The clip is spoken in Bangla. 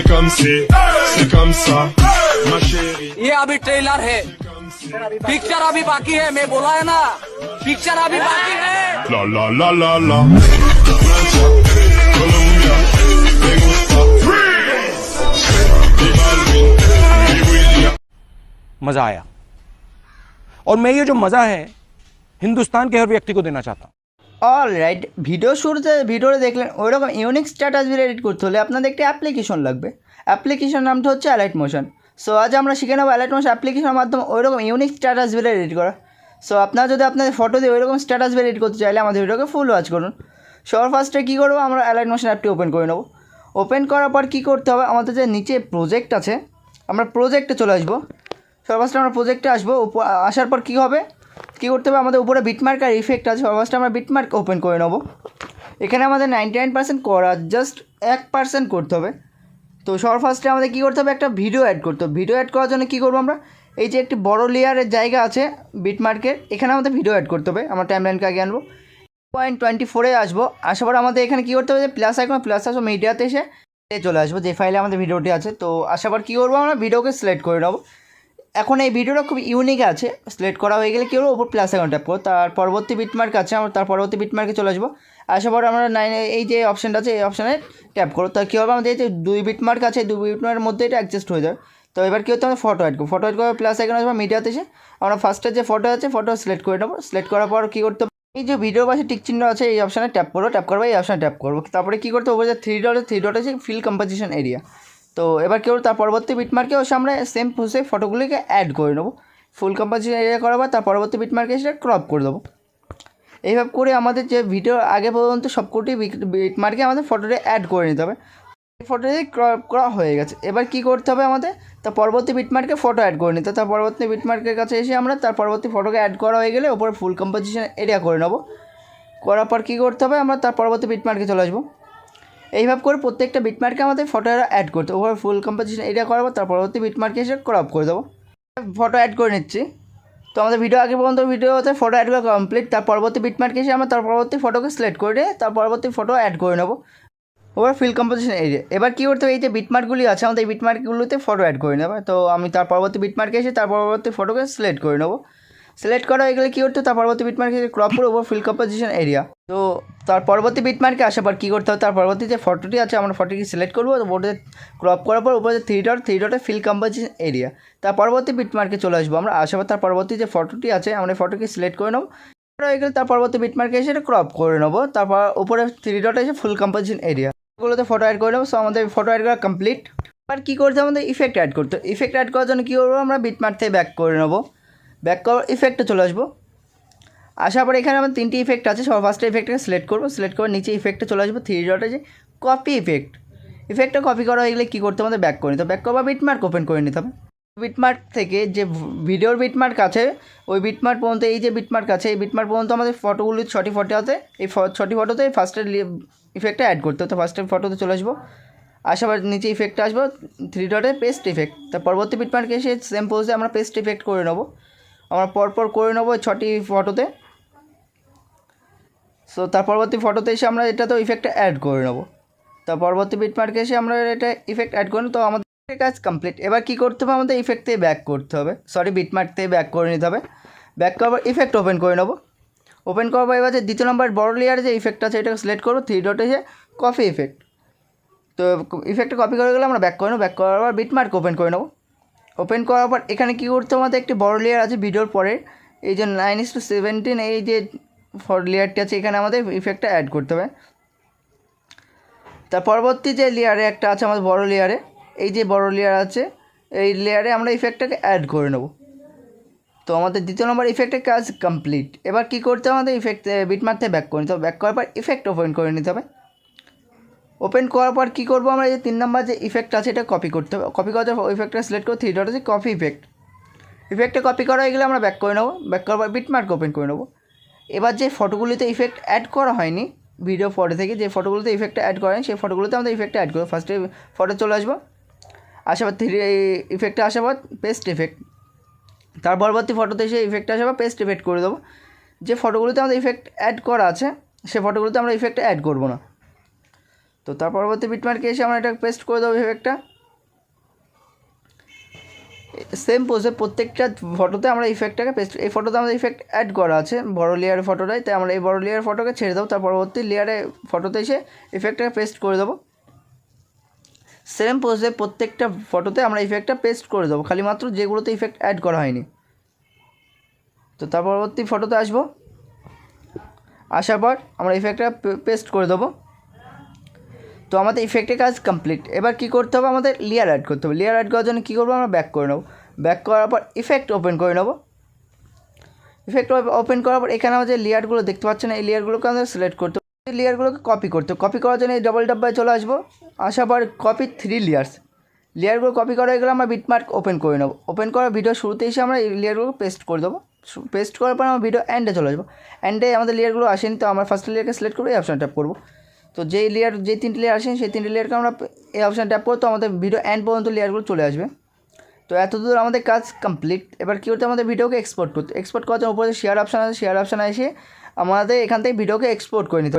C'est comme si, c'est comme ça, ma chérie. ये अभी ट्रेलर है, पिक्चर अभी बाकी है। मैं बोला है ना, पिक्चर अभी बाकी है। La la la la la. Colombia, me gusta. मज़ा आया और मैं ये जो मज़ा है हिंदुस्तान के हर व्यक्ति को देना चाहता हूँ। অলরাইট, ভিডিও শুরুতে ভিডিওতে দেখলেন ওইরকম ইউনিক স্ট্যাটাস ভিডিও এডিট করতে হলে আপনাদের একটা অ্যাপ্লিকেশন লাগবে। অ্যাপ্লিকেশন নামটা হচ্ছে অ্যালাইট মোশন। সো আজ আমরা শিখে নেবো অ্যালাইট মোশন অ্যাপ্লিকেশনের মাধ্যমে ওইরকম ইউনিক স্ট্যাটাস ভিডিও এডিট করা। সো আপনারা যদি আপনাদের ফটো দিয়ে ওইরকম স্ট্যাটাস ভিডিও এডিট করতে চাইলে আমাদের ভিডিওকে ফুল ওয়াচ করুন। সবার ফার্স্টে কী করবো, আমরা অ্যালাইট মোশন অ্যাপটি ওপেন করে নেবো। ওপেন করার পর কী করতে হবে, আমাদের যে নিচে প্রজেক্ট আছে আমরা প্রজেক্টে চলে আসবো। সবার ফার্স্টে আমরা প্রজেক্টে আসবো। আসার পর কী হবে, কী করতে হবে, আমাদের উপরে বিটমার্ক আর ইফেক্ট আছে। ফার্স্টে আমরা বিটমার্ক ওপেন করে নেবো। এখানে আমাদের 99% করা, জাস্ট 1% করতে হবে। তো সবার ফার্স্টে আমাদের কী করতে হবে, একটা ভিডিও অ্যাড করতে হবে। ভিডিও অ্যাড করার জন্য কী করবো, আমরা এই যে একটি বড় লেয়ারের জায়গা আছে বিটমার্কের, এখানে আমাদের ভিডিও অ্যাড করতে হবে। আমরা টাইমলাইনকে আগে আনবো, 0.24 আসবো। আসার পর আমাদের এখানে কী করতে হবে, যে প্লাস আইকন, প্লাস আসবো মিডিয়াতে এসে চলে আসবো যে ফাইলে আমাদের ভিডিওটি আছে। তো আসার পর কী করবো, আমরা ভিডিওকে সিলেক্ট করে নেবো। এখন এই ভিডিওটা খুব ইউনিক আছে, সিলেক্ট করা হয়ে গেলে কী করবো, ওপর প্লাস আইকন ট্যাপ করবো। তার পরবর্তী বিটমার্ক আছে, আমরা তার পরবর্তী বিটমার্কে চলে আসবো। আসার পর আমরা এই যে অপশানটা আছে এই অপশানে ট্যাপ করবো। তা কী হবে, আমাদের এই যে 2 বিটমার্ক আছে, 2 বিটমার্কের মধ্যে এটা অ্যাডজাস্ট হয়ে যাবে। তো এবার কী হতে হবে, ফটো অ্যাড করবো। ফটো অ্যাড করে প্লাস আইকন আসবো, মিডিয়াতে এসে আমরা ফার্স্টের যে ফটো আছে ফটো সিলেক্ট করে নেবো। সিলেক্ট করার পর কী করতে হবে, এই যে ভিডিওর পাশে টিক চিহ্ন আছে এই অপশানে ট্যাপ করবো। ট্যাপ করবো, এই অপশানে ট্যাপ করবো। তারপরে কী করতে হবে, যে 3 ডট আছে ফিল কম্পোজিশন এরিয়া। তো এবার কী করবো, তার পরবর্তী বিটমার্কে ওর সামনে সেম প্রসেস ফটোগুলিকে অ্যাড করে নেবো। ফুল কম্পোজিশন এরিয়া করার পর তার পরবর্তী বিটমার্কে সেটা ক্রপ করে দেবো। এইভাবে করে আমাদের যে ভিডিও আগে পর্যন্ত সবকটি বিটমার্কে আমাদের ফটোটা অ্যাড করে নিতে হবে। ফটোটি ক্রপ করা হয়ে গেছে। এবার কী করতে হবে, আমাদের তার পরবর্তী বিটমার্কে ফটো অ্যাড করে নিতে। তার পরবর্তী বিটমার্কের কাছে এসে আমরা তার পরবর্তী ফটোকে অ্যাড করা হয়ে গেলে ওপরে ফুল কম্পোজিশন এরিয়া করে নেবো। করার পর কী করতে হবে, আমরা তার পরবর্তী বিটমার্কে চলে আসবো। এইভাবে করে প্রত্যেকটা বিটমার্কে আমাদের ফটো অ্যাড করতে হবে। ওপরে ফুল কম্পোজিশন এরিয়া করার পর তার পরবর্তী বিটমার্কে এসে ক্রপ করে দেবো। ফটো অ্যাড করে নিচ্ছি। তো আমাদের ভিডিও আগে পর্যন্ত ভিডিওতে ফটো অ্যাড করা কমপ্লিট। তার পরবর্তী বিটমার্কে এসে আমরা তার পরবর্তী ফটোকে সিলেক্ট করে তার পরবর্তী ফটো অ্যাড করে নেবো ওভার ফিল কম্পোজিশন এরিয়া। এবার কী করতে হবে, এই যে বিটমার্কগুলি আছে আমাদের এই বিটমার্কগুলোতে ফটো অ্যাড করে নেবে। তো আমি তার পরবর্তী বিটমার্কে এসে তার পরবর্তী ফটোকে সিলেক্ট করে নেবো। সিলেক্ট করা হয়ে গেলে কী করতে হবে, তার পরবর্তী বিটমার্কে ক্রপ করে ওভার ফিল কম্পোজিশন এরিয়া। তো তার পরবর্তী বিটমার্কে আসার পর কী করতে হবে, তার পরবর্তী যে ফটোটি আছে আমরা ফটোটি সিলেক্ট করবো। ওপরে ক্রপ করার পর উপরে 3 ডটে ফিল কম্পোজিশন এরিয়া। তার পরবর্তী বিটমার্কে চলে আসবো আমরা। আসার পর তার পরবর্তী যে ফটোটি আছে আমরা ফটোকে সিলেক্ট করে নেবো। হয়ে গেলে তার পরবর্তী বিটমার্কে এসে এটা ক্রপ করে নেবো। তারপর উপরে 3 ডটে এসে ফুল কম্পোজিশন এরিয়া, ওগুলোতে ফটো অ্যাড করে নেবো। সো আমাদের ফটো অ্যাড করা কমপ্লিট। এবার কী করতে হবে, আমাদের ইফেক্ট অ্যাড করতে। ইফেক্ট অ্যাড করার জন্য কী করবো, আমরা বিটমার্ক থেকে ব্যাক করে নেবো। ব্যাক করার ইফেক্টে চলে আসবো। আসার পরে এখানে আমার 3টি ইফেক্ট আছে। সবার ফার্স্টে ইফেক্টটাকে সিলেক্ট করবো। সিলেক্ট করে নিচে ইফেক্টে চলে আসবো, 3 ডটে যে কপি ইফেক্ট। ইফেক্টটা কপি করা হয়ে গেলে কী করতে আমাদের ব্যাক করে নিতে হবে। ব্যাক করবো, বিটমার্ক ওপেন করে নিতে হবে। বিটমার্ক থেকে যে ভিডিওর বিটমার্ক আছে ওই বিটমার্ক পর্যন্ত, এই যে বিটমার্ক আছে এই বিটমার্ক পর্যন্ত আমাদের ফটোগুলি 6টি ফটোতে, এই 6টি ফটোতে ফার্স্টের ইফেক্টটা অ্যাড করতে হবে। তো ফার্স্টের ফটোতে চলে আসবো। আসার পর নিচে ইফেক্টে আসবো, 3 ডটে পেস্ট ইফেক্ট। তার পরবর্তী বিটমার্কে এসে সেম পোজে আমরা পেস্ট ইফেক্ট করে নেবো। আমরা পরপর করে নেবো 6টি ফটোতে। সো তার পরবর্তী ফটোতে এসে আমরা এটাতেও ইফেক্টটা অ্যাড করে নেবো। তার পরবর্তী বিটমার্কে এসে আমরা এটা ইফেক্ট অ্যাড করে নেব। তো আমাদের কাজ কমপ্লিট। এবার কী করতে হবে, আমাদের ইফেক্ট থেকে ব্যাক করতে হবে, বিটমার্ক থেকে ব্যাক করে নিতে হবে। ব্যাক করার ইফেক্ট ওপেন করে নেবো। ওপেন করার পর এবার যে 2 নম্বর বড় লেয়ারে যে ইফেক্ট আছে এটাকে সিলেক্ট করবো, 3 ডটে এসে কপি ইফেক্ট। তো ইফেক্টটা কপি করে গেলে আমরা ব্যাক করে নেবো। ব্যাক করার পর বিটমার্ক ওপেন করে নেবো। ওপেন করার পর এখানে কী করতে হবে, আমাদের একটি বড় লেয়ার আছে ভিডিওর পরে, এই যে 9:17 এই যে লেয়ারটি আছে এখানে আমাদের ইফেক্টটা অ্যাড করতে হবে। তার পরবর্তী যে লেয়ারে একটা আছে আমাদের বড় লেয়ারে, এই যে বড় লেয়ার আছে এই লেয়ারে আমরা ইফেক্টটাকে অ্যাড করে নেব। তো আমাদের 2 নম্বর ইফেক্টের কাজ কমপ্লিট। এবার কী করতে হবে, আমাদের ইফেক্ট বিটমার্ক থেকে ব্যাক করে নিতে হবে। ব্যাক করার পর ইফেক্ট ওপেন করে নিতে হবে। ওপেন করার পর কী করবো, আমরা এই যে 3 নম্বর যে ইফেক্ট আছে এটা কপি করতে হবে। কপি করার পর ইফেক্টটা সিলেক্ট করে 3 ডটে কপি ইফেক্ট। ইফেক্টটা কপি করা হয়ে গেলে আমরা ব্যাক করে নেবো। ব্যাক করার পর বিটমার্ক ওপেন করে নেবো। এবার যে ফটোগুলিতে ইফেক্ট অ্যাড করা হয়নি ভিডিও পরে থেকে, যে ফটোগুলোতে ইফেক্টটা অ্যাড করেন সেই ফটোগুলোতে আমাদের ইফেক্টটা অ্যাড করবো। ফার্স্টে ফটো চলে আসবো। আসার পর ইফেক্টে আসার পর পেস্ট ইফেক্ট। তার পরবর্তী ফটোতে এসে ইফেক্টটা আসার পর পেস্ট ইফেক্ট করে দেবো। যে ফটোগুলোতে আমাদের ইফেক্ট অ্যাড করা আছে সে ফটোগুলোতে আমরা ইফেক্টটা অ্যাড করবো না। তো তার পরবর্তী বিটমার্কে এসে আমরা এটা পেস্ট করে দেবো ইফেক্টটা। সেম পোজে প্রত্যেকটা ফটোতে আমরা ইফেক্টটাকে পেস্ট, এই ফটোতে আমাদের ইফেক্ট অ্যাড করা আছে বড় লেয়ারের ফটোটাই, তাই আমরা এই বড় লেয়ারের ফটোকে ছেড়ে দেবো, তার পরবর্তী লেয়ারে ফটোতে এসে ইফেক্টটাকে পেস্ট করে দেবো। সেম পোজে প্রত্যেকটা ফটোতে আমরা ইফেক্টটা পেস্ট করে দেবো, খালি মাত্র যেগুলোতে ইফেক্ট অ্যাড করা হয়নি। তো তার পরবর্তী ফটোতে আসবো, আসার পর আমরা ইফেক্টটা পেস্ট করে দেবো। তো আমাদের ইফেক্টের কাজ কমপ্লিট। এবার কী করতে হবে, আমাদের লেয়ার অ্যাড করতে হবে। লেয়ার অ্যাড করার জন্য কী করবো, আমরা ব্যাক করে নেবো। ব্যাক করার পর ইফেক্ট ওপেন করে নেবো। ইফেক্ট ওপেন করার পর এখানে আমাদের লেয়ারগুলো দেখতে পাচ্ছেন, এই লেয়ারগুলোকে আমাদের সিলেক্ট করতে হবে। এই লেয়ারগুলোকে কপি করতে হবে। কপি করার জন্য এই ডবল ডাব্বায় চলে আসবো। আসার পর কপি 3 লেয়ার্স, লেয়ারগুলো কপি করা হয়ে গেলে আমরা বিটমার্ক ওপেন করে নেবো। ওপেন করার ভিডিও শুরুতে এসে আমরা এই লেয়ারগুলো পেস্ট করে দেবো। পেস্ট করার পর আমরা ভিডিও এন্ডে চলে আসবো। এন্ডে আমাদের লেয়ারগুলো আসেনি, তো আমরা ফার্স্ট লেয়ারকে সিলেক্ট করবো, এই অপশান ট্যাপ করবো। তো যেই 3টি লেয়ার আসেন সেই 3টি লেয়ারকে আমরা এই অপশান ট্যাপ করবো, তো আমাদের ভিডিও এন্ড পর্যন্ত লেয়ারগুলো চলে আসবে। তো এতদূর আমাদের কাজ কমপ্লিট। এবার কী করতে, আমাদের ভিডিওকে এক্সপোর্ট করতে, এক্সপোর্ট করার জন্য উপরে শেয়ার অপশান আছে, শেয়ার অপশানে এসে আমাদের এখান থেকে ভিডিওকে এক্সপোর্ট করে নিতে হবে।